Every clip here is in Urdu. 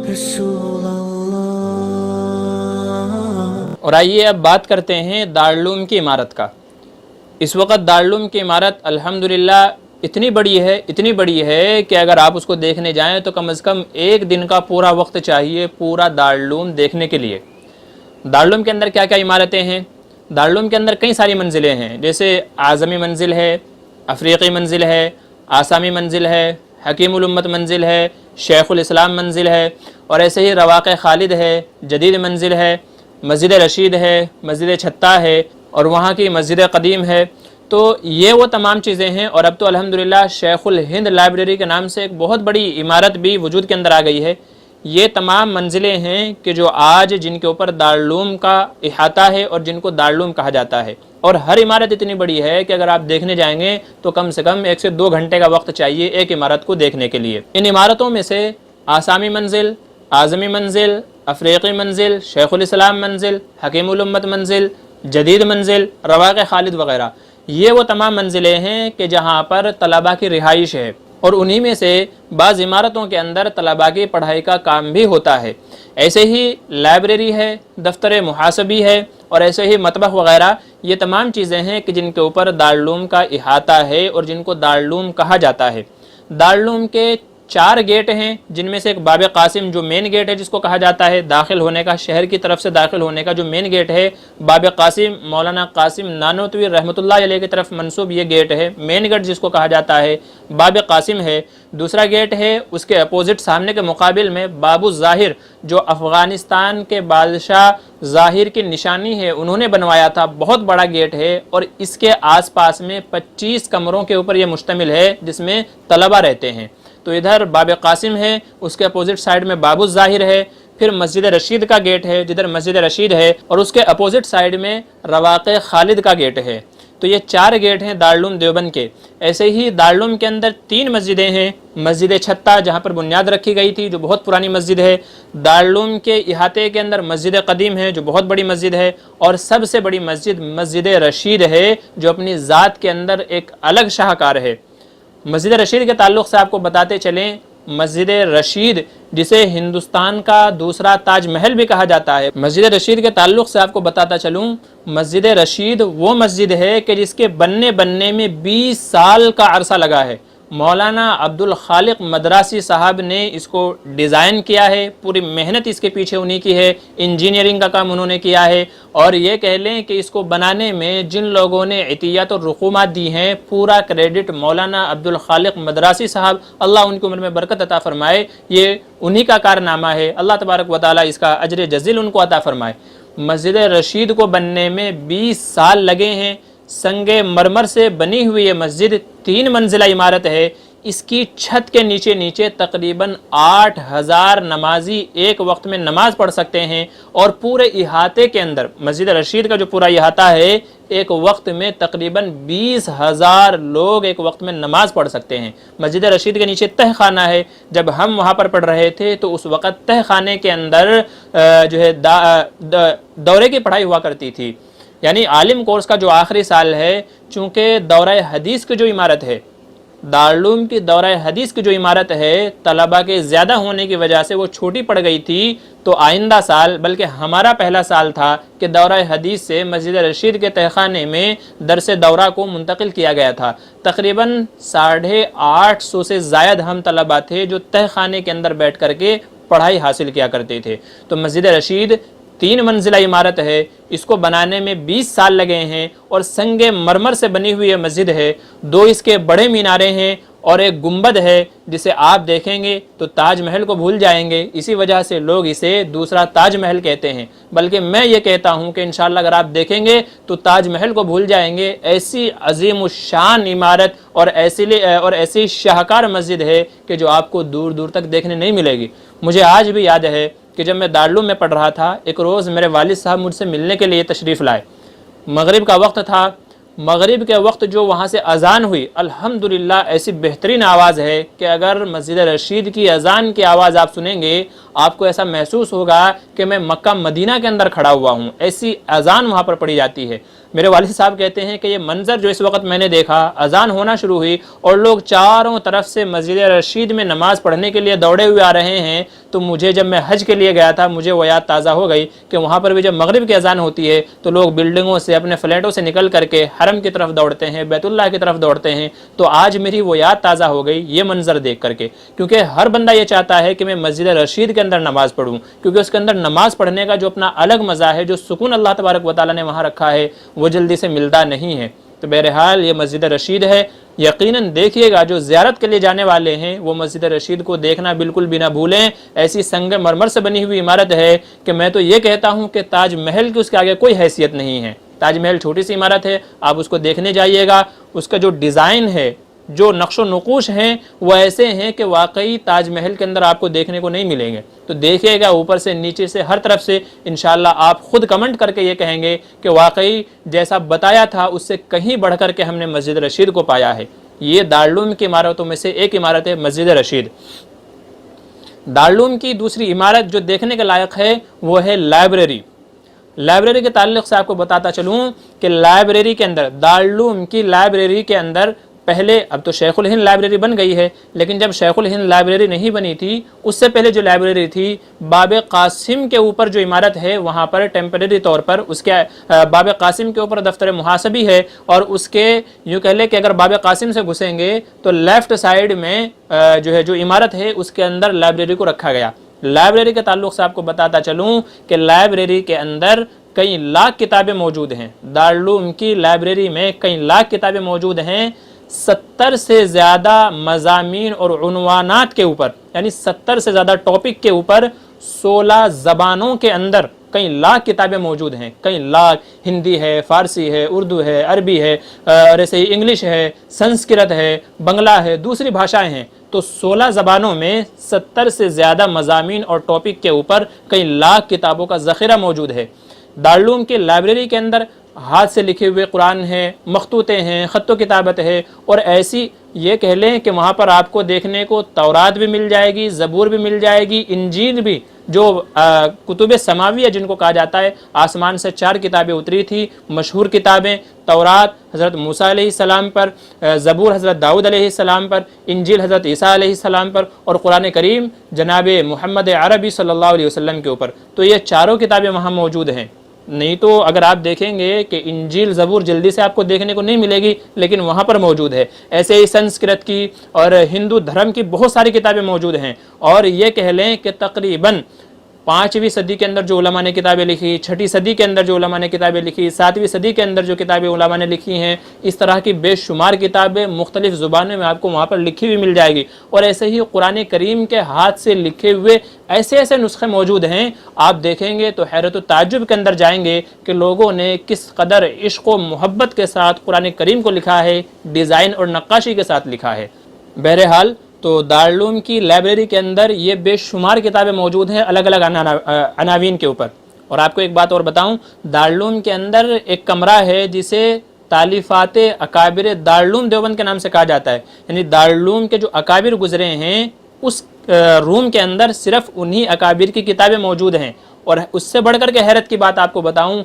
رسول اللہ۔ اور آئیے اب بات کرتے ہیں دارالعلوم کی عمارت کا۔ اس وقت دارالعلوم کی عمارت الحمدللہ اتنی بڑی ہے کہ اگر آپ اس کو دیکھنے جائیں تو کم از کم ایک دن کا پورا وقت چاہیے پورا دارالعلوم دیکھنے کے لیے۔ دارالعلوم کے اندر کیا کیا عمارتیں ہیں؟ دارالعلوم کے اندر کئی ساری منزلیں ہیں، جیسے اعظمی منزل ہے، افریقی منزل ہے، آسامی منزل ہے، حکیم الامت منزل ہے، شیخ الاسلام منزل ہے، اور ایسے ہی رواق خالد ہے، جدید منزل ہے، مسجد رشید ہے، مسجد چھتہ ہے، اور وہاں کی مسجد قدیم ہے۔ تو یہ وہ تمام چیزیں ہیں، اور اب تو الحمدللہ شیخ الہند لائبریری کے نام سے ایک بہت بڑی عمارت بھی وجود کے اندر آ گئی ہے۔ یہ تمام منزلیں ہیں کہ جو آج جن کے اوپر دارالعلوم کا احاطہ ہے اور جن کو دارالعلوم کہا جاتا ہے، اور ہر عمارت اتنی بڑی ہے کہ اگر آپ دیکھنے جائیں گے تو کم سے کم 1 سے 2 گھنٹے کا وقت چاہیے ایک عمارت کو دیکھنے کے لیے۔ ان عمارتوں میں سے آسامی منزل، اعظمی منزل، افریقی منزل، شیخ الاسلام منزل، حکیم الامت منزل، جدید منزل، رواق خالد وغیرہ، یہ وہ تمام منزلیں ہیں کہ جہاں پر طلباء کی رہائش ہے، اور انہی میں سے بعض عمارتوں کے اندر طلباء کی پڑھائی کا کام بھی ہوتا ہے۔ ایسے ہی لائبریری ہے، دفتر محاسبی ہے، اور ایسے ہی مطبخ وغیرہ، یہ تمام چیزیں ہیں کہ جن کے اوپر دارالعلوم کا احاطہ ہے اور جن کو دارالعلوم کہا جاتا ہے۔ دارالعلوم کے 4 گیٹ ہیں، جن میں سے ایک باب قاسم جو مین گیٹ ہے جس کو کہا جاتا ہے داخل ہونے کا، شہر کی طرف سے داخل ہونے کا جو مین گیٹ ہے، باب قاسم مولانا قاسم نانوتوی رحمۃ اللہ علیہ کی طرف منسوب یہ گیٹ ہے، مین گیٹ جس کو کہا جاتا ہے باب قاسم ہے۔ دوسرا گیٹ ہے اس کے اپوزٹ سامنے کے مقابل میں باب الظاہر، جو افغانستان کے بادشاہ ظاہر کی نشانی ہے، انہوں نے بنوایا تھا، بہت بڑا گیٹ ہے، اور اس کے آس پاس میں 25 کمروں کے اوپر یہ مشتمل ہے جس میں طلبہ رہتے ہیں۔ تو ادھر باب قاسم ہے، اس کے اپوزٹ سائیڈ میں باب الظاہر ہے، پھر مسجد رشید کا گیٹ ہے جدھر مسجد رشید ہے، اور اس کے اپوزٹ سائیڈ میں رواق خالد کا گیٹ ہے۔ تو یہ 4 گیٹ ہیں دارالعلوم دیوبند کے۔ ایسے ہی دارالعلوم کے اندر 3 مسجدیں ہیں، مسجد چھتہ جہاں پر بنیاد رکھی گئی تھی جو بہت پرانی مسجد ہے، دارالعلوم کے احاطے کے اندر مسجد قدیم ہے جو بہت بڑی مسجد ہے، اور سب سے بڑی مسجد مسجد رشید ہے جو اپنی ذات کے اندر ایک الگ شاہکار ہے۔ مسجد رشید کے تعلق سے آپ کو بتاتے چلیں، مسجد رشید جسے ہندوستان کا دوسرا تاج محل بھی کہا جاتا ہے، مسجد رشید کے تعلق سے آپ کو بتاتا چلوں، مسجد رشید وہ مسجد ہے کہ جس کے بننے میں 20 سال کا عرصہ لگا ہے۔ مولانا عبدالخالق مدراسی صاحب نے اس کو ڈیزائن کیا ہے، پوری محنت اس کے پیچھے انہی کی ہے، انجینئرنگ کا کام انہوں نے کیا ہے، اور یہ کہہ لیں کہ اس کو بنانے میں جن لوگوں نے عطیات اور رقومات دی ہیں، پورا کریڈٹ مولانا عبدالخالق مدراسی صاحب، اللہ ان کی عمر میں برکت عطا فرمائے، یہ انہی کا کارنامہ ہے، اللہ تبارک و تعالی اس کا اجر جزیل ان کو عطا فرمائے۔ مسجد رشید کو بننے میں 20 سال لگے ہیں۔ سنگ مرمر سے بنی ہوئی یہ مسجد 3 منزلہ عمارت ہے، اس کی چھت کے نیچے تقریباً 8000 نمازی ایک وقت میں نماز پڑھ سکتے ہیں، اور پورے احاطے کے اندر مسجد رشید کا جو پورا احاطہ ہے، ایک وقت میں تقریباً 20,000 لوگ ایک وقت میں نماز پڑھ سکتے ہیں۔ مسجد رشید کے نیچے تہ خانہ ہے، جب ہم وہاں پر پڑھ رہے تھے تو اس وقت تہ خانے کے اندر جو ہے دورے کی پڑھائی ہوا کرتی تھی، یعنی عالم کورس کا جو آخری سال ہے، چونکہ دورہ حدیث کی جو عمارت ہے، دارالعلوم کی دورہ حدیث کی جو عمارت ہے، طلباء کے زیادہ ہونے کی وجہ سے وہ چھوٹی پڑ گئی تھی، تو آئندہ سال بلکہ ہمارا پہلا سال تھا کہ دورہ حدیث سے مسجد رشید کے تہخانے میں درس دورہ کو منتقل کیا گیا تھا۔ تقریباً 850 سے زائد ہم طلباء تھے جو تہخانے کے اندر بیٹھ کر کے پڑھائی حاصل کیا کرتے تھے۔ تو مسجد رشید 3 منزلہ عمارت ہے، اس کو بنانے میں 20 سال لگے ہیں، اور سنگ مرمر سے بنی ہوئی یہ مسجد ہے۔ 2 اس کے بڑے مینارے ہیں اور ایک گنبد ہے جسے آپ دیکھیں گے تو تاج محل کو بھول جائیں گے، اسی وجہ سے لوگ اسے دوسرا تاج محل کہتے ہیں، بلکہ میں یہ کہتا ہوں کہ انشاءاللہ اگر آپ دیکھیں گے تو تاج محل کو بھول جائیں گے۔ ایسی عظیم الشان عمارت اور ایسی شاہکار مسجد ہے کہ جو آپ کو دور دور تک دیکھنے نہیں ملے گی۔ مجھے آج بھی یاد ہے کہ جب میں دارالعلوم میں پڑھ رہا تھا، ایک روز میرے والد صاحب مجھ سے ملنے کے لیے تشریف لائے، مغرب کا وقت تھا، مغرب کے وقت جو وہاں سے اذان ہوئی، الحمدللہ ایسی بہترین آواز ہے کہ اگر مسجد رشید کی اذان کی آواز آپ سنیں گے، آپ کو ایسا محسوس ہوگا کہ میں مکہ مدینہ کے اندر کھڑا ہوا ہوں، ایسی اذان وہاں پر پڑھی جاتی ہے۔ میرے والد صاحب کہتے ہیں کہ یہ منظر جو اس وقت میں نے دیکھا، اذان ہونا شروع ہوئی اور لوگ چاروں طرف سے مسجد رشید میں نماز پڑھنے کے لیے دوڑے ہوئے آ رہے ہیں، تو مجھے جب میں حج کے لیے گیا تھا مجھے وہ یاد تازہ ہو گئی کہ وہاں پر بھی جب مغرب کی اذان ہوتی ہے تو لوگ بلڈنگوں سے، اپنے فلیٹوں سے نکل کر کے حرم کی طرف دوڑتے ہیں، بیت اللہ کی طرف دوڑتے ہیں۔ تو آج میری وہ یاد تازہ ہو گئی یہ منظر دیکھ کر کے، کیونکہ ہر بندہ یہ چاہتا ہے کہ میں مسجد رشید کے اندر نماز پڑھوں، کیونکہ اس کے اندر نماز پڑھنے کا جو اپنا الگ مزہ ہے، جو سکون اللہ تبارک و تعالیٰ نے وہاں رکھا ہے، وہ جلدی سے ملتا نہیں ہے۔ تو بہرحال یہ مسجد رشید ہے، یقیناً دیکھیے گا، جو زیارت کے لیے جانے والے ہیں وہ مسجد رشید کو دیکھنا بالکل بھی نہ بھولیں۔ ایسی سنگ مرمر سے بنی ہوئی عمارت ہے کہ میں تو یہ کہتا ہوں کہ تاج محل کی اس کے آگے کوئی حیثیت نہیں ہے۔ تاج محل چھوٹی سی عمارت ہے، آپ اس کو دیکھنے جائیے گا، اس کا جو ڈیزائن ہے، جو نقش و نقوش ہیں وہ ایسے ہیں کہ واقعی تاج محل کے اندر آپ کو دیکھنے کو نہیں ملیں گے۔ تو دیکھیے گا اوپر سے نیچے سے ہر طرف سے، انشاءاللہ آپ خود کمنٹ کر کے یہ کہیں گے کہ واقعی جیسا بتایا تھا اس سے کہیں بڑھ کر کے ہم نے مسجد رشید کو پایا ہے۔ یہ دارالعلوم کی عمارتوں میں سے ایک عمارت ہے مسجد رشید۔ دارالعلوم کی دوسری عمارت جو دیکھنے کے لائق ہے وہ ہے لائبریری۔ لائبریری کے تعلق سے آپ کو بتاتا چلوں کہ لائبریری کے اندر، دارالعلوم کی لائبریری کے اندر، پہلے اب تو شیخ الہند لائبریری بن گئی ہے، لیکن جب شیخ الہند لائبریری نہیں بنی تھی اس سے پہلے جو لائبریری تھی، باب قاسم کے اوپر جو عمارت ہے وہاں پر ٹیمپریری طور پر اس کے باب قاسم کے اوپر دفتر محاسبی ہے، اور اس کے یوں کہہ لے کہ اگر باب قاسم سے گھسیں گے تو لیفٹ سائیڈ میں جو عمارت ہے اس کے اندر لائبریری کو رکھا گیا۔ لائبریری کے تعلق سے آپ کو بتاتا چلوں کہ لائبریری کے اندر کئی لاکھ کتابیں موجود ہیں۔ دارالعلوم کی لائبریری میں کئی لاکھ کتابیں موجود ہیں، 70 سے زیادہ مضامین اور عنوانات کے اوپر، یعنی 70 سے زیادہ ٹاپک کے اوپر 16 زبانوں کے اندر کئی لاکھ کتابیں موجود ہیں۔ کئی لاکھ، ہندی ہے، فارسی ہے، اردو ہے، عربی ہے، اور ایسے ہی انگلش ہے، سنسکرت ہے، بنگلہ ہے، دوسری بھاشائیں ہیں۔ تو 16 زبانوں میں 70 سے زیادہ مضامین اور ٹاپک کے اوپر کئی لاکھ کتابوں کا ذخیرہ موجود ہے۔ دارالعلوم کی لائبریری کے اندر ہاتھ سے لکھے ہوئے قرآن ہیں، مخطوطے ہیں، خط و کتابت ہے، اور ایسی یہ کہہ لیں کہ وہاں پر آپ کو دیکھنے کو تورات بھی مل جائے گی، زبور بھی مل جائے گی، انجیل بھی، جو کتب سماویہ جن کو کہا جاتا ہے، آسمان سے 4 کتابیں اتری تھی، مشہور کتابیں، تورات حضرت موسیٰ علیہ السلام پر، زبور حضرت داؤد علیہ السلام پر، انجیل حضرت عیسیٰ علیہ السلام پر، اور قرآن کریم جناب محمد عربی صلی اللہ علیہ وسلم کے اوپر۔ تو یہ چاروں کتابیں وہاں موجود ہیں۔ نہیں تو اگر آپ دیکھیں گے کہ انجیل زبور جلدی سے آپ کو دیکھنے کو نہیں ملے گی، لیکن وہاں پر موجود ہے۔ ایسے ہی سنسکرت کی اور ہندو دھرم کی بہت ساری کتابیں موجود ہیں، اور یہ کہہ لیں کہ تقریباً 5ویں صدی کے اندر جو علماء نے کتابیں لکھی، 6 صدی کے اندر جو علماء نے کتابیں لکھی، 7ویں صدی کے اندر جو کتابیں علماء نے لکھی ہیں، اس طرح کی بے شمار کتابیں مختلف زبانوں میں آپ کو وہاں پر لکھی ہوئی مل جائے گی۔ اور ایسے ہی قرآن کریم کے ہاتھ سے لکھے ہوئے ایسے نسخے موجود ہیں، آپ دیکھیں گے تو حیرت و تعجب کے اندر جائیں گے کہ لوگوں نے کس قدر عشق و محبت کے ساتھ قرآن کریم کو لکھا ہے، ڈیزائن اور نقاشی کے ساتھ لکھا ہے۔ بہرحال تو دارالعلوم کی لائبریری کے اندر یہ بے شمار کتابیں موجود ہیں الگ الگ عناوین کے اوپر۔ اور آپ کو ایک بات اور بتاؤں، دارالعلوم کے اندر ایک کمرہ ہے جسے تالیفات اکابر دارالعلوم دیوبند کے نام سے کہا جاتا ہے، یعنی دارالعلوم کے جو اکابر گزرے ہیں اس روم کے اندر صرف انہی اکابر کی کتابیں موجود ہیں۔ اور اس سے بڑھ کر کے حیرت کی بات آپ کو بتاؤں،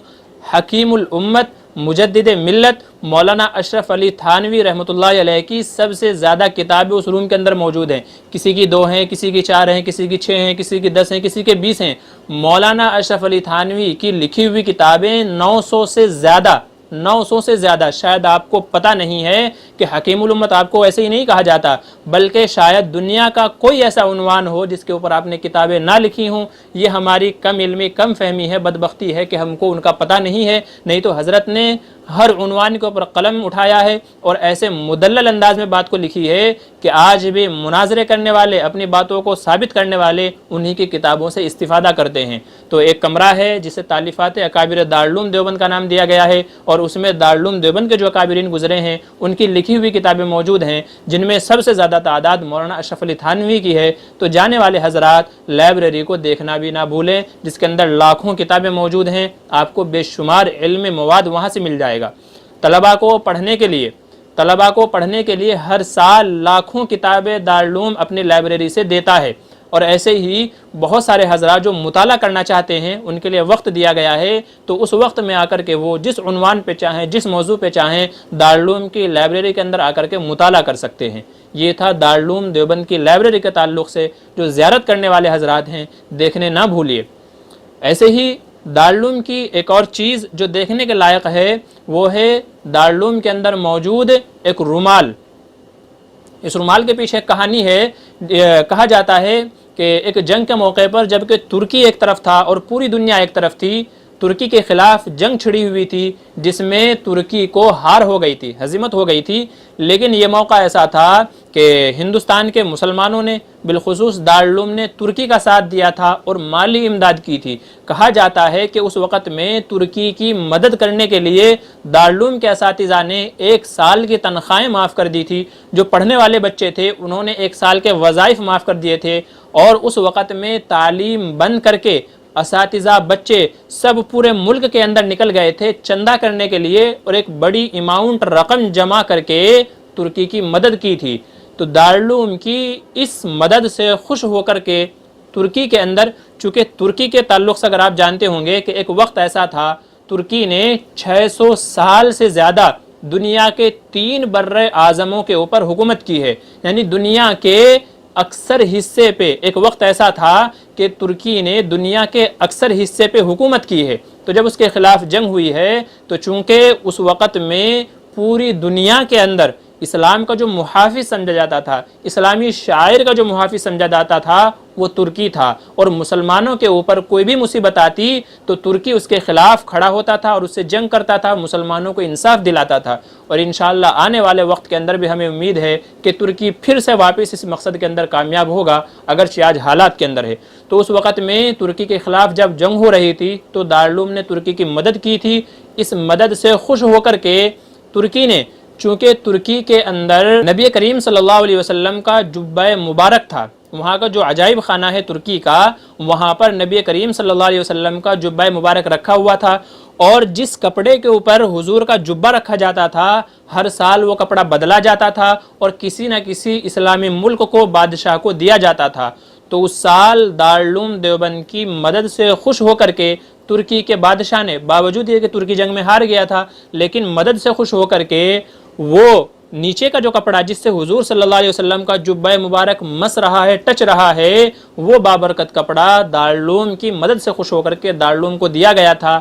حکیم الامت مجدد ملت مولانا اشرف علی تھانوی رحمۃ اللہ علیہ کی سب سے زیادہ کتابیں اس روم کے اندر موجود ہیں۔ کسی کی 2 ہیں، کسی کی 4 ہیں، کسی کی 6 ہیں، کسی کی 10 ہیں، کسی کے 20 ہیں۔ مولانا اشرف علی تھانوی کی لکھی ہوئی کتابیں 900 سے زیادہ، شاید آپ کو پتہ نہیں ہے کہ حکیم الامت آپ کو ایسے ہی نہیں کہا جاتا، بلکہ شاید دنیا کا کوئی ایسا عنوان ہو جس کے اوپر آپ نے کتابیں نہ لکھی ہوں۔ یہ ہماری کم علمی، کم فہمی ہے، بدبختی ہے کہ ہم کو ان کا پتہ نہیں ہے، نہیں تو حضرت نے ہر عنوان کے اوپر قلم اٹھایا ہے اور ایسے مدلل انداز میں بات کو لکھی ہے کہ آج بھی مناظرے کرنے والے، اپنی باتوں کو ثابت کرنے والے انہی کی کتابوں سے استفادہ کرتے ہیں۔ تو ایک کمرہ ہے جسے تالیفات اکابر دارالعلوم دیوبند کا نام دیا گیا ہے، اور اس میں دارالعلوم دیوبند کے جو اکابرین گزرے ہیں ان کی لکھی ہوئی کتابیں موجود ہیں، جن میں سب سے زیادہ تعداد مولانا اشرف علی تھانوی کی ہے۔ تو جانے والے حضرات لائبریری کو دیکھنا بھی نہ بھولیں، جس کے اندر لاکھوں کتابیں موجود ہیں، آپ کو بے شمار علم مواد وہاں سے مل جائے گا۔ طلباء کو پڑھنے کے لیے ہر سال لاکھوں کتابیں دارالعلوم اپنی لائبریری سے دیتا ہے، اور ایسے ہی بہت سارے حضرات جو مطالعہ کرنا چاہتے ہیں ان کے لیے وقت دیا گیا ہے، تو اس وقت میں آ کر کے وہ جس عنوان پہ چاہیں، جس موضوع پہ چاہیں، دارالعلوم کی لائبریری کے اندر آ کر کے مطالعہ کر سکتے ہیں۔ یہ تھا دارالعلوم دیوبند کی لائبریری کے تعلق سے، جو زیارت کرنے والے حضرات ہیں دیکھنے نہ بھولیے۔ ایسے ہی دارالعلوم کی ایک اور چیز جو دیکھنے کے لائق ہے وہ ہے دارالعلوم کے اندر موجود ایک رومال۔ اس رومال کے پیچھے ایک کہانی ہے، کہا جاتا ہے کہ ایک جنگ کے موقع پر جب کہ ترکی ایک طرف تھا اور پوری دنیا ایک طرف تھی، ترکی کے خلاف جنگ چھڑی ہوئی تھی جس میں ترکی کو ہار ہو گئی تھی، ہزیمت ہو گئی تھی، لیکن یہ موقع ایسا تھا کہ ہندوستان کے مسلمانوں نے بالخصوص دارالعلوم نے ترکی کا ساتھ دیا تھا اور مالی امداد کی تھی۔ کہا جاتا ہے کہ اس وقت میں ترکی کی مدد کرنے کے لیے دارالعلوم کے اساتذہ نے 1 سال کی تنخواہیں معاف کر دی تھی۔ جو پڑھنے والے بچے تھے انہوں نے 1 سال کے وظائف معاف کر دیے تھے، اور اس وقت میں تعلیم بند کر کے اساتذہ بچے سب پورے ملک کے اندر نکل گئے تھے چندہ کرنے کے لیے، اور ایک بڑی اماؤنٹ رقم جمع کر کے ترکی کی مدد کی تھی۔ تو دارالعلوم کی اس مدد سے خوش ہو کر کے ترکی کے اندر، چونکہ ترکی کے تعلق سے اگر آپ جانتے ہوں گے کہ ایک وقت ایسا تھا ترکی نے 600 سال سے زیادہ دنیا کے 3 بر اعظموں کے اوپر حکومت کی ہے، یعنی دنیا کے اکثر حصے پہ ایک وقت ایسا تھا کہ ترکی نے دنیا کے اکثر حصے پہ حکومت کی ہے۔ تو جب اس کے خلاف جنگ ہوئی ہے تو چونکہ اس وقت میں پوری دنیا کے اندر اسلام کا جو محافظ سمجھا جاتا تھا، اسلامی شاعر کا جو محافظ سمجھا جاتا تھا وہ ترکی تھا، اور مسلمانوں کے اوپر کوئی بھی مصیبت آتی تو ترکی اس کے خلاف کھڑا ہوتا تھا اور اس سے جنگ کرتا تھا، مسلمانوں کو انصاف دلاتا تھا۔ اور انشاءاللہ آنے والے وقت کے اندر بھی ہمیں امید ہے کہ ترکی پھر سے واپس اس مقصد کے اندر کامیاب ہوگا، اگرچہ آج حالات کے اندر ہے۔ تو اس وقت میں ترکی کے خلاف جب جنگ ہو رہی تھی تو دارالعلوم نے ترکی کی مدد کی تھی۔ اس مدد سے خوش ہو کر کے ترکی نے، چونکہ ترکی کے اندر نبی کریم صلی اللہ علیہ وسلم کا جبہ مبارک تھا، وہاں کا جو عجائب خانہ ہے ترکی کا، وہاں پر نبی کریم صلی اللہ علیہ وسلم کا جبہ مبارک رکھا ہوا تھا، اور جس کپڑے کے اوپر حضور کا جبہ رکھا جاتا تھا ہر سال وہ کپڑا بدلا جاتا تھا اور کسی نہ کسی اسلامی ملک کو، بادشاہ کو دیا جاتا تھا۔ تو اس سال دارالعلوم دیوبند کی مدد سے خوش ہو کر کے ترکی کے بادشاہ نے، باوجود یہ کہ ترکی جنگ میں ہار گیا تھا، لیکن مدد سے خوش ہو کر کے وہ نیچے کا جو کپڑا جس سے حضور صلی اللہ علیہ وسلم کا جبہ مبارک مس رہا ہے، ٹچ رہا ہے، وہ بابرکت کپڑا دارالعلوم کی مدد سے خوش ہو کر کے دارالعلوم کو دیا گیا تھا۔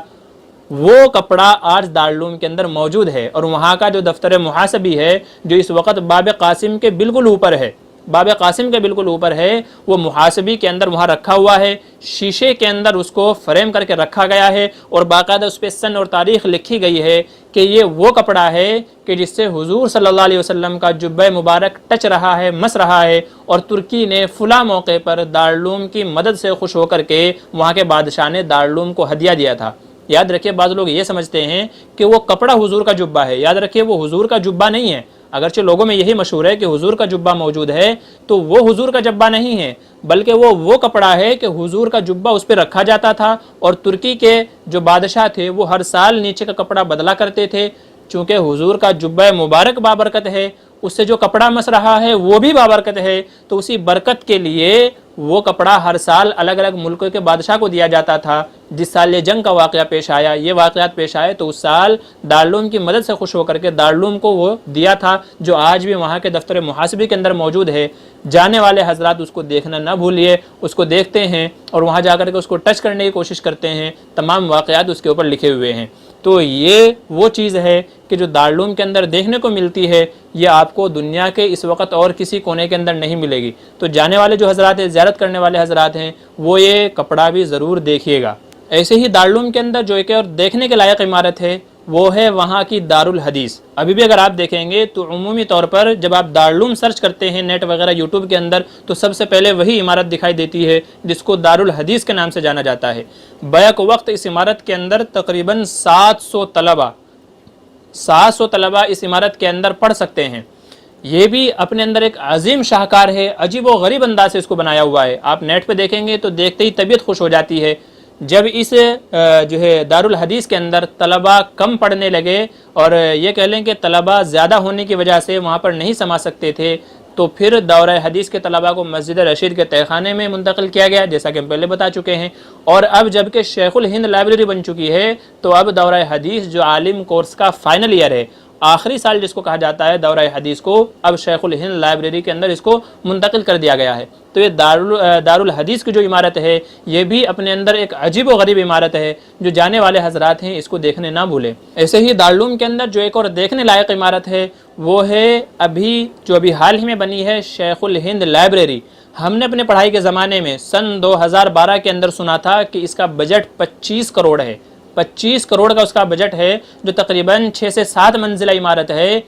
وہ کپڑا آج دارالعلوم کے اندر موجود ہے، اور وہاں کا جو دفتر محاسبی ہے جو اس وقت باب قاسم کے بالکل اوپر ہے، باب قاسم کے بالکل اوپر ہے، وہ محاسبی کے اندر وہاں رکھا ہوا ہے، شیشے کے اندر اس کو فریم کر کے رکھا گیا ہے، اور باقاعدہ اس پہ سن اور تاریخ لکھی گئی ہے کہ یہ وہ کپڑا ہے کہ جس سے حضور صلی اللہ علیہ وسلم کا جبہ مبارک ٹچ رہا ہے، مس رہا ہے، اور ترکی نے فلاں موقع پر دارالعلوم کی مدد سے خوش ہو کر کے وہاں کے بادشاہ نے دارالعلوم کو ہدیہ دیا تھا۔ یاد رکھیے، بعض لوگ یہ سمجھتے ہیں کہ وہ کپڑا حضور کا جبہ ہے، یاد رکھیے وہ حضور کا جبہ نہیں ہے، اگرچہ لوگوں میں یہی مشہور ہے کہ حضور کا جبہ موجود ہے، تو وہ حضور کا جبہ نہیں ہے، بلکہ وہ کپڑا ہے کہ حضور کا جبہ اس پہ رکھا جاتا تھا، اور ترکی کے جو بادشاہ تھے وہ ہر سال نیچے کا کپڑا بدلا کرتے تھے۔ چونکہ حضور کا جبہ مبارک بابرکت ہے، اس سے جو کپڑا مس رہا ہے وہ بھی بابرکت ہے، تو اسی برکت کے لیے وہ کپڑا ہر سال الگ الگ ملکوں کے بادشاہ کو دیا جاتا تھا۔ جس سال یہ جنگ کا واقعہ پیش آیا، یہ واقعات پیش آئے، تو اس سال دارالعلوم کی مدد سے خوش ہو کر کے دارالعلوم کو وہ دیا تھا، جو آج بھی وہاں کے دفتر محاسبی کے اندر موجود ہے۔ جانے والے حضرات اس کو دیکھنا نہ بھولیے، اس کو دیکھتے ہیں اور وہاں جا کر کے اس کو ٹچ کرنے کی کوشش کرتے ہیں، تمام واقعات اس کے اوپر لکھے ہوئے ہیں۔ تو یہ وہ چیز ہے کہ جو دارالعلوم کے اندر دیکھنے کو ملتی ہے، یہ آپ کو دنیا کے اس وقت اور کسی کونے کے اندر نہیں ملے گی۔ تو جانے والے جو حضرات ہیں، زیارت کرنے والے حضرات ہیں، وہ یہ کپڑا بھی ضرور دیکھیے گا۔ ایسے ہی دارالعلوم کے اندر جو ایک اور دیکھنے کے لائق عمارت ہے وہ ہے وہاں کی دارالحدیث۔ ابھی بھی اگر آپ دیکھیں گے تو عمومی طور پر جب آپ دارالعلوم سرچ کرتے ہیں نیٹ وغیرہ یوٹیوب کے اندر، تو سب سے پہلے وہی عمارت دکھائی دیتی ہے جس کو دارالحدیث کے نام سے جانا جاتا ہے۔ بیک وقت اس عمارت کے اندر تقریباً 700 طلبہ اس عمارت کے اندر پڑھ سکتے ہیں۔ یہ بھی اپنے اندر ایک عظیم شاہکار ہے، عجیب و غریب انداز سے اس کو بنایا ہوا ہے۔ آپ نیٹ پہ دیکھیں گے تو دیکھتے ہی طبیعت خوش ہو جاتی ہے۔ جب اس جو ہے دارالحدیث کے اندر طلبہ کم پڑھنے لگے، اور یہ کہہ لیں کہ طلبہ زیادہ ہونے کی وجہ سے وہاں پر نہیں سما سکتے تھے، تو پھر دورہ حدیث کے طلباء کو مسجد رشید کے تہخانے میں منتقل کیا گیا، جیسا کہ ہم پہلے بتا چکے ہیں۔ اور اب جب کہ شیخ الہند لائبریری بن چکی ہے تو اب دورہ حدیث جو عالم کورس کا فائنل ایئر ہے، آخری سال جس کو کہا جاتا ہے دورہ حدیث کو، اب شیخ الہند لائبریری کے اندر اس کو منتقل کر دیا گیا ہے۔ تو یہ دارالحدیث کی جو عمارت ہے یہ بھی اپنے اندر ایک عجیب و غریب عمارت ہے، جو جانے والے حضرات ہیں اس کو دیکھنے نہ بھولیں۔ ایسے ہی دارالعلوم کے اندر جو ایک اور دیکھنے لائق عمارت ہے وہ ہے ابھی حال ہی میں بنی ہے شیخ الہند لائبریری۔ ہم نے اپنے پڑھائی کے زمانے میں سن 2012 کے اندر سنا تھا کہ اس کا بجٹ 25 کروڑ ہے، 25 کروڑ کا اس کا بجٹ ہے، جو تقریباً 6 سے 7 منزلہ عمارت ہے۔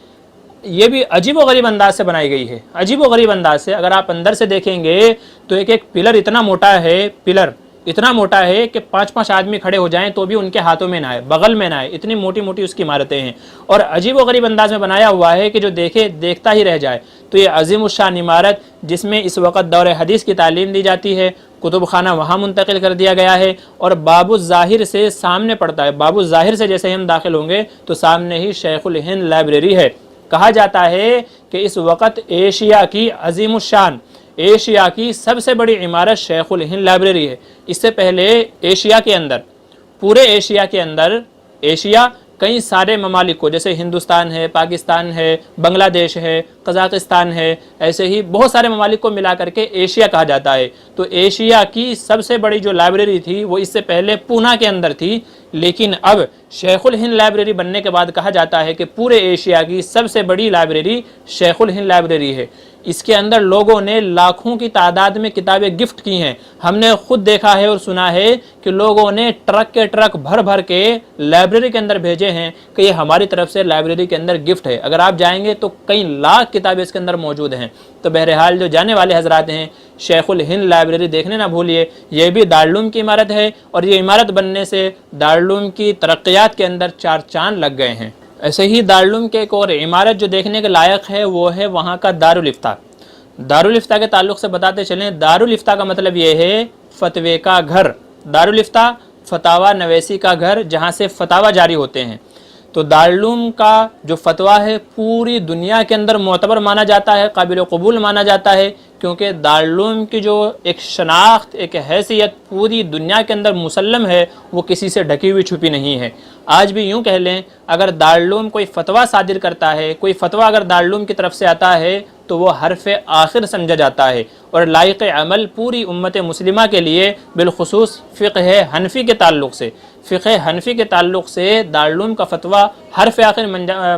یہ بھی عجیب و غریب انداز سے بنائی گئی ہے، عجیب و غریب انداز سے۔ اگر آپ اندر سے دیکھیں گے تو ایک پلر اتنا موٹا ہے، اتنا موٹا ہے کہ 5 آدمی کھڑے ہو جائیں تو بھی ان کے ہاتھوں میں نہ آئے، بغل میں نہ آئے، اتنی موٹی موٹی اس کی عمارتیں ہیں، اور عجیب و غریب انداز میں بنایا ہوا ہے کہ جو دیکھتا ہی رہ جائے۔ تو یہ عظیم الشان عمارت جس میں اس وقت دور حدیث کی تعلیم دی جاتی ہے، کتب خانہ وہاں منتقل کر دیا گیا ہے، اور باب الظاہر سے سامنے پڑتا ہے، باب الظاہر سے جیسے ہم داخل ہوں گے تو سامنے ہی شیخ الہند لائبریری ہے۔ کہا جاتا ہے کہ اس وقت ایشیا کی عظیم الشان، ایشیا کی سب سے بڑی عمارت شیخ الہند لائبریری ہے۔ اس سے پہلے ایشیا کے اندر، پورے ایشیا کے اندر، ایشیا کئی سارے ممالک کو، جیسے ہندوستان ہے، پاکستان ہے، بنگلہ دیش ہے، قزاقستان ہے، ایسے ہی بہت سارے ممالک کو ملا کر کے ایشیا کہا جاتا ہے۔ تو ایشیا کی سب سے بڑی جو لائبریری تھی وہ اس سے پہلے پونا کے اندر تھی، لیکن اب شیخ الہند لائبریری بننے کے بعد کہا جاتا ہے کہ پورے ایشیا کی سب سے بڑی لائبریری شیخ الہند لائبریری ہے۔ اس کے اندر لوگوں نے لاکھوں کی تعداد میں کتابیں گفٹ کی ہیں۔ ہم نے خود دیکھا ہے اور سنا ہے کہ لوگوں نے ٹرک کے ٹرک بھر کے لائبریری کے اندر بھیجے ہیں کہ یہ ہماری طرف سے لائبریری کے اندر گفٹ ہے۔ اگر آپ جائیں گے تو کئی لاکھ کتابیں اس کے اندر موجود ہیں۔ تو بہرحال جو جانے والے حضرات ہیں شیخ الہند لائبریری دیکھنے نہ بھولیے۔ یہ بھی دارالعلوم کی عمارت ہے، اور یہ عمارت بننے سے دارالعلوم کی ترقیات کے اندر 4 چاند لگ گئے ہیں۔ ایسے ہی دارالعلوم کے ایک اور عمارت جو دیکھنے کے لائق ہے وہ ہے وہاں کا دارالافتاء۔ دارالافتاء کے تعلق سے بتاتے چلیں، دارالافتاء کا مطلب یہ ہے فتوے کا گھر۔ دارالافتاء فتاوی نویسی کا گھر، جہاں سے فتاوی جاری ہوتے ہیں۔ تو دارالعلوم کا جو فتویٰ ہے پوری دنیا کے اندر معتبر مانا جاتا ہے، قابل قبول مانا جاتا ہے، کیونکہ دارالعلوم کی جو ایک شناخت، ایک حیثیت پوری دنیا کے اندر مسلم ہے، وہ کسی سے ڈھکی ہوئی چھپی نہیں ہے۔ آج بھی یوں کہہ لیں، اگر دارالعلوم کوئی فتویٰ صادر کرتا ہے، کوئی فتویٰ اگر دارالعلوم کی طرف سے آتا ہے تو وہ حرف آخر سمجھا جاتا ہے، اور لائق عمل پوری امت مسلمہ کے لیے، بالخصوص فقہ حنفی کے تعلق سے، فقہ حنفی کے تعلق سے دارالعلوم کا فتویٰ حرف آخر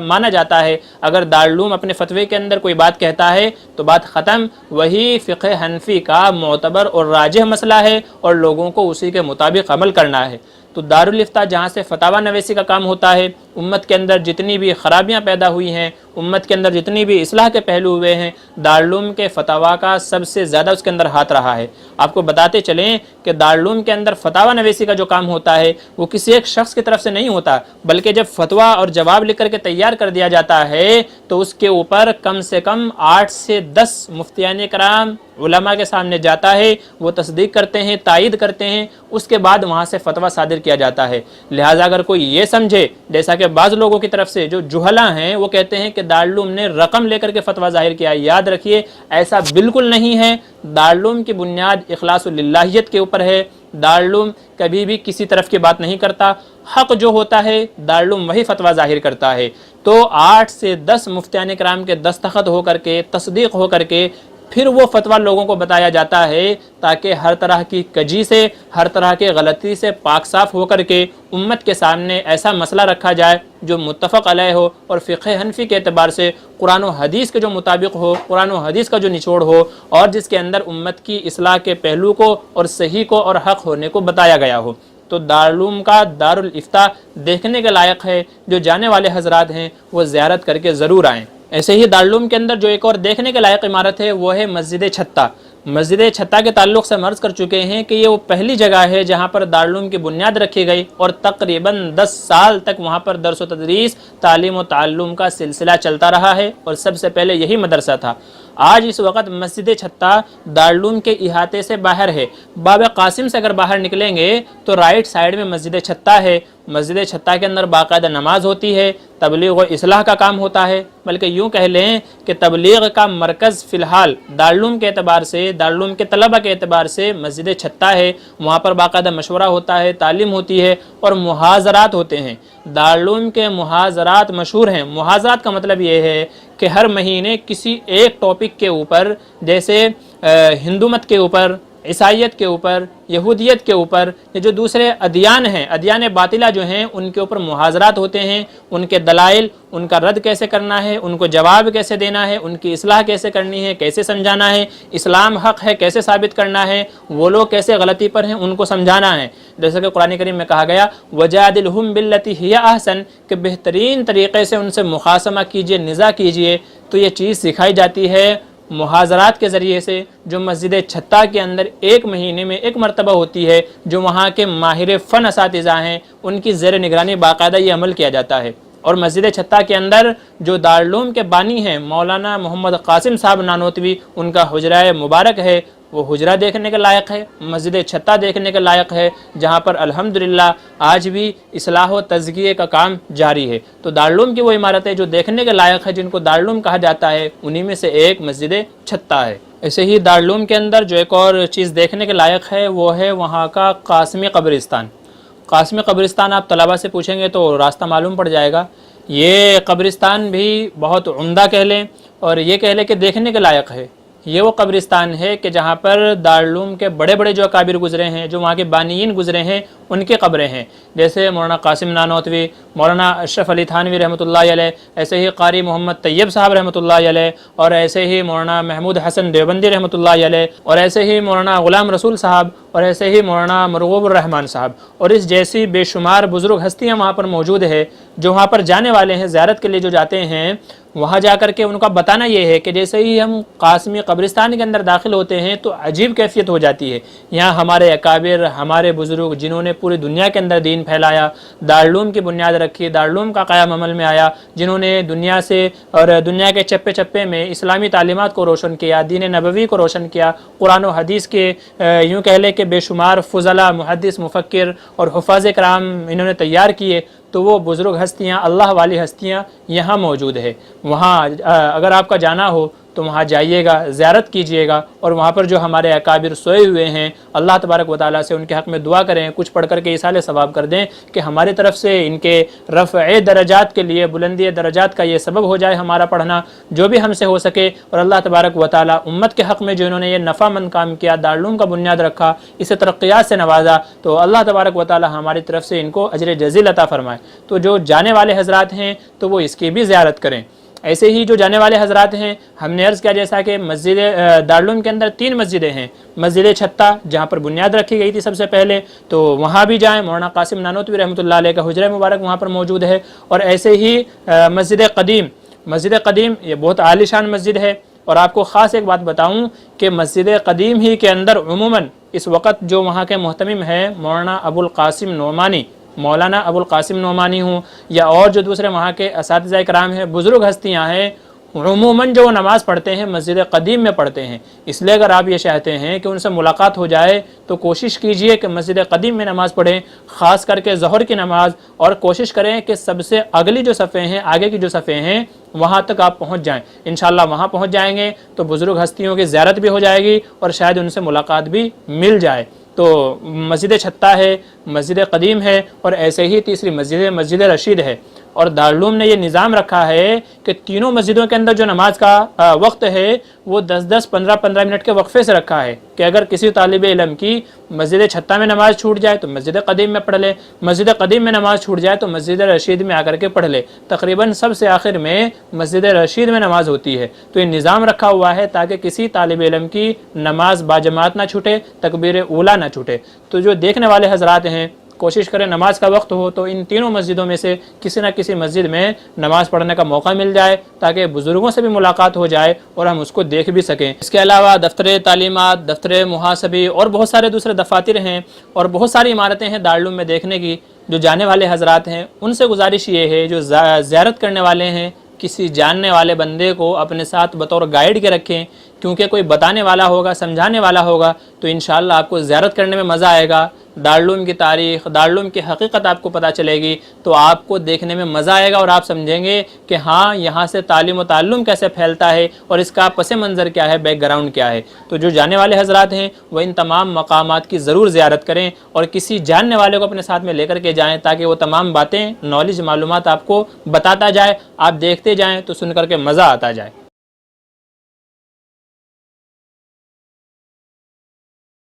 مانا جاتا ہے۔ اگر دارالعلوم اپنے فتوے کے اندر کوئی بات کہتا ہے تو بات ختم، وہی فقہ حنفی کا معتبر اور راجح مسئلہ ہے، اور لوگوں کو اسی کے مطابق عمل کرنا ہے۔ تو دارالافتاء جہاں سے فتاوی نویسی کا کام ہوتا ہے، امت کے اندر جتنی بھی خرابیاں پیدا ہوئی ہیں، امت کے اندر جتنی بھی اصلاح کے پہلو ہوئے ہیں، دارالعلوم کے فتاوی کا سب سے زیادہ اس کے اندر ہاتھ رہا ہے۔ آپ کو بتاتے چلیں کہ دارالعلوم کے اندر فتاوی نویسی کا جو کام ہوتا ہے وہ کسی ایک شخص کی طرف سے نہیں ہوتا، بلکہ جب فتویٰ اور جواب لکھ کر کے تیار کر دیا جاتا ہے تو اس کے اوپر کم سے کم 8 سے 10 مفتیان کرام علماء کے سامنے جاتا ہے، وہ تصدیق کرتے ہیں، تائید کرتے ہیں، اس کے بعد وہاں سے فتویٰ صادر کیا جاتا ہے۔ لہٰذا اگر کوئی یہ سمجھے، جیسا کہ بعض لوگوں کی طرف سے جو جہلاء ہیں وہ کہتے ہیں کہ دارالعلوم نے رقم لے کر کے فتویٰ ظاہر کیا، یاد رکھیے ایسا بالکل نہیں ہے۔ دارالعلوم کی بنیاد اخلاص للہیت کے اوپر ہے۔ دارالعلوم کبھی بھی کسی طرف کی بات نہیں کرتا، حق جو ہوتا ہے دارالعلوم وہی فتویٰ ظاہر کرتا ہے۔ تو 8 سے 10 مفتیان کرام کے دستخط ہو کر کے، تصدیق ہو کر کے، پھر وہ فتویٰ لوگوں کو بتایا جاتا ہے، تاکہ ہر طرح کی کجی سے، ہر طرح کے غلطی سے پاک صاف ہو کر کے امت کے سامنے ایسا مسئلہ رکھا جائے جو متفق علیہ ہو، اور فقہ حنفی کے اعتبار سے قرآن و حدیث کے جو مطابق ہو، قرآن و حدیث کا جو نچوڑ ہو، اور جس کے اندر امت کی اصلاح کے پہلو کو اور صحیح کو اور حق ہونے کو بتایا گیا ہو۔ تو دارالعلوم کا دارالافتاء دیکھنے کے لائق ہے، جو جانے والے حضرات ہیں وہ زیارت کر کے ضرور آئیں۔ ایسے ہی دارالعلوم کے اندر جو ایک اور دیکھنے کے لائق عمارت ہے وہ ہے مسجد چھتہ۔ مسجد چھتہ کے تعلق سے ہم عرض کر چکے ہیں کہ یہ وہ پہلی جگہ ہے جہاں پر دارالعلوم کی بنیاد رکھی گئی، اور تقریباً 10 سال تک وہاں پر درس و تدریس، تعلیم و تعلم کا سلسلہ چلتا رہا ہے، اور سب سے پہلے یہی مدرسہ تھا۔ آج اس وقت مسجد چھتہ دارالعلوم کے احاطے سے باہر ہے۔ باب قاسم سے اگر باہر نکلیں گے تو رائٹ سائیڈ میں مسجد چھتہ ہے، مسجد چھتہ کے اندر باقاعدہ نماز ہوتی ہے، تبلیغ و اصلاح کا کام ہوتا ہے، بلکہ یوں کہہ لیں کہ تبلیغ کا مرکز فی الحال دارالعلوم کے اعتبار سے، دارالعلوم کے طلبہ کے اعتبار سے مسجد چھتہ ہے۔ وہاں پر باقاعدہ مشورہ ہوتا ہے، تعلیم ہوتی ہے اور محاضرات ہوتے ہیں۔ دارالعلوم کے محاضرات مشہور ہیں۔ محاضرات کا مطلب یہ ہے کہ ہر مہینے کسی ایک ٹاپک کے اوپر، جیسے ہندو مت کے اوپر، عیسائیت کے اوپر، یہودیت کے اوپر، یہ جو دوسرے ادیان ہیں، ادیان باطلہ جو ہیں، ان کے اوپر محاضرات ہوتے ہیں۔ ان کے دلائل، ان کا رد کیسے کرنا ہے، ان کو جواب کیسے دینا ہے، ان کی اصلاح کیسے کرنی ہے، کیسے سمجھانا ہے، اسلام حق ہے کیسے ثابت کرنا ہے، وہ لوگ کیسے غلطی پر ہیں ان کو سمجھانا ہے۔ جیسے کہ قرآن کریم میں کہا گیا وَجَادِلْهُمْ بِالَّتِي هِيَ أَحْسَنُ، کہ بہترین طریقے سے ان سے مخاصمہ کیجئے، نزاع کیجئے۔ تو یہ چیز سکھائی جاتی ہے محاضرات کے ذریعے سے، جو مسجد چھتہ کے اندر ایک مہینے میں ایک مرتبہ ہوتی ہے، جو وہاں کے ماہر فن اساتذہ ہیں ان کی زیر نگرانی باقاعدہ یہ عمل کیا جاتا ہے۔ اور مسجد چھتہ کے اندر جو دارالعلوم کے بانی ہیں مولانا محمد قاسم صاحب نانوتوی، ان کا حجرہ مبارک ہے، وہ حجرہ دیکھنے کے لائق ہے، مسجد چھتہ دیکھنے کے لائق ہے، جہاں پر الحمدللہ آج بھی اصلاح و تزکیے کا کام جاری ہے۔ تو دارالعلوم کی وہ عمارتیں جو دیکھنے کے لائق ہے، جن کو دارالعلوم کہا جاتا ہے، انہی میں سے ایک مسجد چھتہ ہے۔ ایسے ہی دارالعلوم کے اندر جو ایک اور چیز دیکھنے کے لائق ہے وہ ہے وہاں کا قاسمی قبرستان۔ قاسمی قبرستان آپ طلبہ سے پوچھیں گے تو راستہ معلوم پڑ جائے گا۔ یہ قبرستان بھی بہت عمدہ کہہ لیں اور یہ کہہ لیں کہ دیکھنے کے لائق ہے۔ یہ وہ قبرستان ہے کہ جہاں پر دارالعلوم کے بڑے بڑے جو اکابر گزرے ہیں، جو وہاں کے بانیین گزرے ہیں، ان کے قبریں ہیں، جیسے مولانا قاسم نانوتوی، مولانا اشرف علی تھانوی رحمۃ اللہ علیہ، ایسے ہی قاری محمد طیب صاحب رحمۃ اللہ علیہ، اور ایسے ہی مولانا محمود حسن دیوبندی رحمۃ اللہ علیہ، اور ایسے ہی مولانا غلام رسول صاحب، اور ایسے ہی مولانا مرغوب الرحمان صاحب، اور اس جیسی بے شمار بزرگ ہستیاں وہاں پر موجود ہے، جو وہاں پر جانے والے ہیں، زیارت کے لیے جو جاتے ہیں، وہاں جا کر کے ان کا بتانا یہ ہے کہ جیسے ہی ہم قاسمی قبرستان کے اندر داخل ہوتے ہیں تو عجیب کیفیت ہو جاتی ہے۔ یہاں ہمارے اکابر، ہمارے بزرگ جنہوں نے پوری دنیا کے اندر دین پھیلایا، دارالعلوم کی بنیاد رکھی، دارالعلوم کا قیام عمل میں آیا، جنہوں نے دنیا سے اور دنیا کے چپے چپے میں اسلامی تعلیمات کو روشن کیا، دین نبوی کو روشن کیا، قرآن و حدیث کے یوں کہہ لیں کہ بے شمار فضلاء، محدث، مفکر اور حفاظ کرام انہوں نے تیار کیے، تو وہ بزرگ ہستیاں، اللہ والی ہستیاں یہاں موجود ہے۔ وہاں اگر آپ کا جانا ہو تو وہاں جائیے گا، زیارت کیجئے گا، اور وہاں پر جو ہمارے اکابر سوئے ہوئے ہیں، اللہ تبارک و تعالیٰ سے ان کے حق میں دعا کریں، کچھ پڑھ کر کے ایصال ثواب کر دیں کہ ہماری طرف سے ان کے رفع درجات کے لیے، بلندی درجات کا یہ سبب ہو جائے ہمارا پڑھنا، جو بھی ہم سے ہو سکے۔ اور اللہ تبارک و تعالیٰ امت کے حق میں جو انہوں نے یہ نفع مند کام کیا، دارالعلوم کا بنیاد رکھا، اسے ترقیات سے نوازا، تو اللہ تبارک و تعالیٰ ہماری طرف سے ان کو اجر جزیل عطا فرمائے۔ تو جو جانے والے حضرات ہیں تو وہ اس کی بھی زیارت کریں۔ ایسے ہی جو جانے والے حضرات ہیں، ہم نے عرض کیا جیسا کہ مسجد دارالعلوم کے اندر 3 مسجدیں ہیں۔ مسجد چھتہ جہاں پر بنیاد رکھی گئی تھی سب سے پہلے، تو وہاں بھی جائیں، مولانا قاسم نانوتوی رحمۃ اللہ علیہ کا حجرہ مبارک وہاں پر موجود ہے۔ اور ایسے ہی مسجد قدیم یہ بہت عالی شان مسجد ہے، اور آپ کو خاص ایک بات بتاؤں کہ مسجد قدیم ہی کے اندر عموماً اس وقت جو وہاں کے محتمم ہے مولانا ابو القاسم نعمانی ہوں یا اور جو دوسرے وہاں کے اساتذہ کرام ہیں، بزرگ ہستیاں ہیں، عموماً جو وہ نماز پڑھتے ہیں مسجد قدیم میں پڑھتے ہیں۔ اس لیے اگر آپ یہ چاہتے ہیں کہ ان سے ملاقات ہو جائے تو کوشش کیجئے کہ مسجد قدیم میں نماز پڑھیں، خاص کر کے ظہر کی نماز، اور کوشش کریں کہ سب سے اگلی جو صفیں ہیں، آگے کی جو صفیں ہیں، وہاں تک آپ پہنچ جائیں۔ انشاءاللہ وہاں پہنچ جائیں گے تو بزرگ ہستیوں کی زیارت بھی ہو جائے گی اور شاید ان سے ملاقات بھی مل جائے۔ تو مسجد چھتہ ہے، مسجد قدیم ہے، اور ایسے ہی تیسری مسجد رشید ہے۔ اور دارالعلوم نے یہ نظام رکھا ہے کہ تینوں مسجدوں کے اندر جو نماز کا وقت ہے وہ 10-10، 15-15 منٹ کے وقفے سے رکھا ہے کہ اگر کسی طالب علم کی مسجد چھتہ میں نماز چھوٹ جائے تو مسجد قدیم میں پڑھ لے، مسجد قدیم میں نماز چھوٹ جائے تو مسجد رشید میں آ کر کے پڑھ لے۔ تقریباً سب سے آخر میں مسجد رشید میں نماز ہوتی ہے۔ تو یہ نظام رکھا ہوا ہے تاکہ کسی طالب علم کی نماز باجماعت نہ چھوٹے، تکبیر اولیٰ نہ چھوٹے۔ تو جو دیکھنے والے حضرات ہیں کوشش کریں نماز کا وقت ہو تو ان تینوں مسجدوں میں سے کسی نہ کسی مسجد میں نماز پڑھنے کا موقع مل جائے تاکہ بزرگوں سے بھی ملاقات ہو جائے اور ہم اس کو دیکھ بھی سکیں۔ اس کے علاوہ دفتر تعلیمات، دفتر محاسبی اور بہت سارے دوسرے دفاتر ہیں اور بہت ساری عمارتیں ہیں دارالعلوم میں دیکھنے کی۔ جو جانے والے حضرات ہیں ان سے گزارش یہ ہے، جو زیارت کرنے والے ہیں، کسی جاننے والے بندے کو اپنے ساتھ بطور گائیڈ کے رکھیں کیونکہ کوئی بتانے والا ہوگا، سمجھانے والا ہوگا تو انشاءاللہ آپ کو زیارت کرنے میں مزہ آئے گا، دارالعلوم کی تاریخ، دارالعلوم کی حقیقت آپ کو پتہ چلے گی تو آپ کو دیکھنے میں مزہ آئے گا اور آپ سمجھیں گے کہ ہاں یہاں سے تعلیم و تعلم کیسے پھیلتا ہے اور اس کا پس منظر کیا ہے، بیک گراؤنڈ کیا ہے۔ تو جو جانے والے حضرات ہیں وہ ان تمام مقامات کی ضرور زیارت کریں اور کسی جاننے والے کو اپنے ساتھ میں لے کر کے جائیں تاکہ وہ تمام باتیں، نالج، معلومات آپ کو بتاتا جائے، آپ دیکھتے جائیں تو سن کر کے مزہ آتا جائے۔